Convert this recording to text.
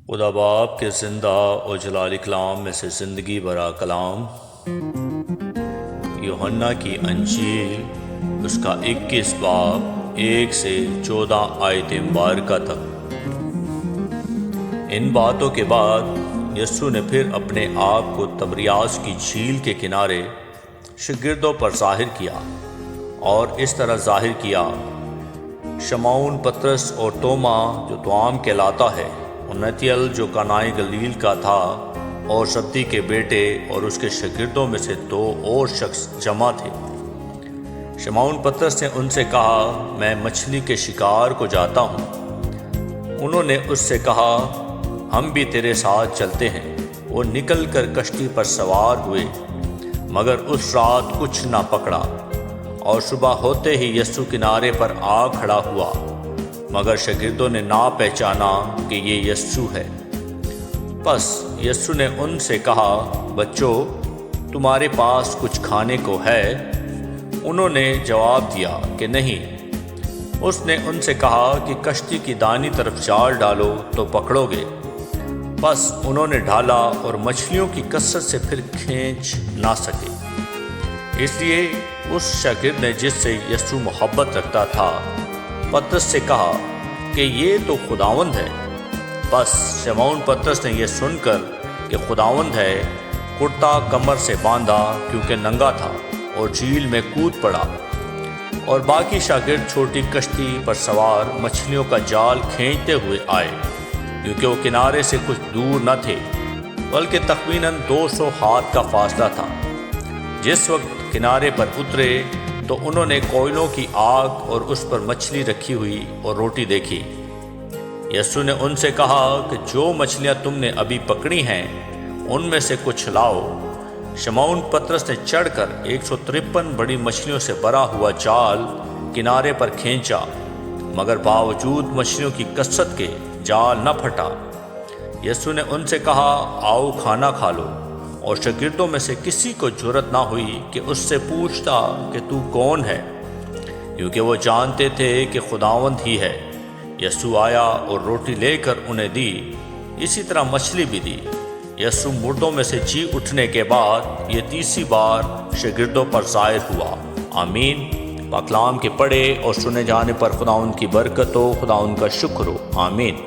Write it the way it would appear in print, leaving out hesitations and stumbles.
خدا باپ کے زندہ و جلال کلام میں سے زندگی بھرا کلام، یوحنا کی انجیل، اس کا 21 باب 1 سے 14 آیت مبارکہ تک۔ ان باتوں کے بعد یسوع نے پھر اپنے آپ کو تبریاس کی جھیل کے کنارے شاگردوں پر ظاہر کیا، اور اس طرح ظاہر کیا: شمعون پطرس اور توما جو توام کہلاتا ہے، اور نتنیل جو کانائے گلیل کا تھا، اور زبدی کے بیٹے اور اس کے شاگردوں میں سے 2 اور شخص جمع تھے۔ شمعون پطرس نے ان سے کہا، میں مچھلی کے شکار کو جاتا ہوں۔ انہوں نے اس سے کہا، ہم بھی تیرے ساتھ چلتے ہیں۔ وہ نکل کر کشتی پر سوار ہوئے، مگر اس رات کچھ نہ پکڑا۔ اور صبح ہوتے ہی یسوع کنارے پر آ کھڑا ہوا، مگر شاگردوں نے نہ پہچانا کہ یہ یسوع ہے۔ پس یسوع نے ان سے کہا، بچوں، تمہارے پاس کچھ کھانے کو ہے؟ انہوں نے جواب دیا کہ نہیں۔ اس نے ان سے کہا کہ کشتی کی دائیں طرف جال ڈالو تو پکڑو گے۔ پس انہوں نے ڈالا، اور مچھلیوں کی کثرت سے پھر کھینچ نہ سکے۔ اس لیے اس شاگرد نے جس سے یسوع محبت رکھتا تھا، پطرس سے کہا کہ یہ تو خداوند ہے۔ بس شمعون پطرس نے یہ سن کر کہ خداوند ہے، کرتا کمر سے باندھا کیونکہ ننگا تھا، اور جھیل میں کود پڑا۔ اور باقی شاگرد چھوٹی کشتی پر سوار مچھلیوں کا جال کھینچتے ہوئے آئے، کیونکہ وہ کنارے سے کچھ دور نہ تھے، بلکہ تخمیناً 200 ہاتھ کا فاصلہ تھا۔ جس وقت کنارے پر اترے تو انہوں نے کوئلوں کی آگ اور اس پر مچھلی رکھی ہوئی اور روٹی دیکھی۔ یسوع نے ان سے کہا کہ جو مچھلیاں تم نے ابھی پکڑی ہیں، ان میں سے کچھ لاؤ۔ شمعون پطرس نے چڑھ کر 153 بڑی مچھلیوں سے بھرا ہوا جال کنارے پر کھینچا، مگر باوجود مچھلیوں کی کثرت کے جال نہ پھٹا۔ یسوع نے ان سے کہا، آؤ کھانا کھا لو۔ اور شاگردوں میں سے کسی کو جرأت نہ ہوئی کہ اس سے پوچھتا کہ تو کون ہے، کیونکہ وہ جانتے تھے کہ خداوند ہی ہے۔ یسوع آیا اور روٹی لے کر انہیں دی، اسی طرح مچھلی بھی دی۔ یسوع مردوں میں سے جی اٹھنے کے بعد یہ تیسری بار شاگردوں پر ظاہر ہوا۔ آمین۔ پاک کلام کے پڑھے اور سنے جانے پر خداوند کی برکت ہو، خداوند کا شکر ہو۔ آمین۔